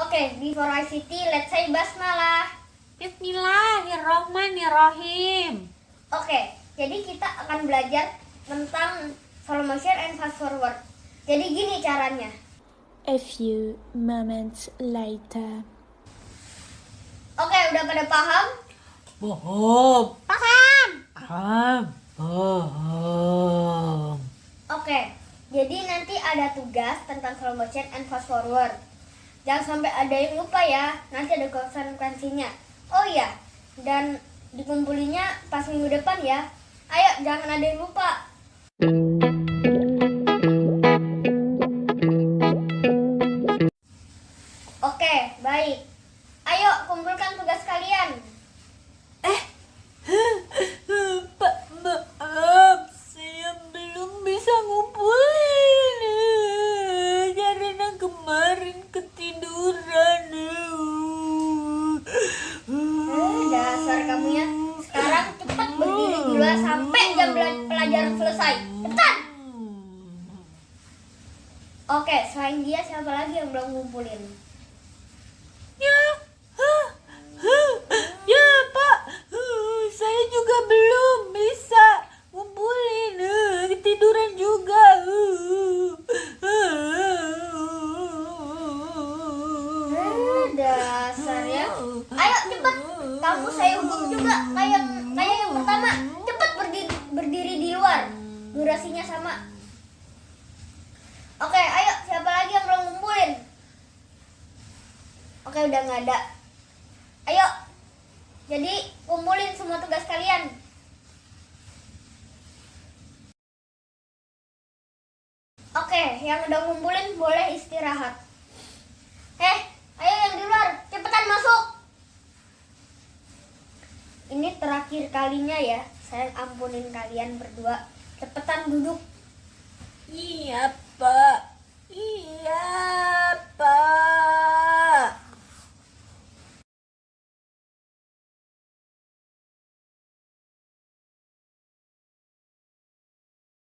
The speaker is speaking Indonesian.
Oke, before I city, let's say basmalah. Bismillahirrohmanirrohim. Oke, jadi kita akan belajar tentang slow motion and fast forward. Jadi gini caranya. A few moments later. Oke, udah pada paham? Bohong. Paham. Bohong. Oke, jadi nanti ada tugas tentang slow motion and fast forward. Jangan sampai ada yang lupa ya, nanti ada konsekuensinya. Oh iya, dan dikumpulinya pas minggu depan ya. Ayo, jangan ada yang lupa. Oke, baik. Ayo, kumpulkan tugas kalian. Pak, maaf, saya belum bisa ngumpulin karena kemarin ketiduran. Dasar kamu ya. Sekarang cepat berdiri di luar sampai jam pelajaran selesai. Cepat. Oke, selain dia siapa lagi yang belum ngumpulin? Ya Pak, saya juga belum bisa ngumpulin, ketiduran juga. Dasar ya. Ayo cepat. Kamu saya hukum juga kayak yang pertama. Cepat berdiri di luar. Durasinya sama. Oke, ayo siapa lagi yang belum ngumpulin? Oke, udah nggak ada. Ayo. Jadi kumpulin semua tugas kalian. Oke, yang udah ngumpulin boleh istirahat. Ayo yang di luar, cepetan masuk. Ini terakhir kalinya ya, saya ampunin kalian berdua. Cepetan duduk. Iya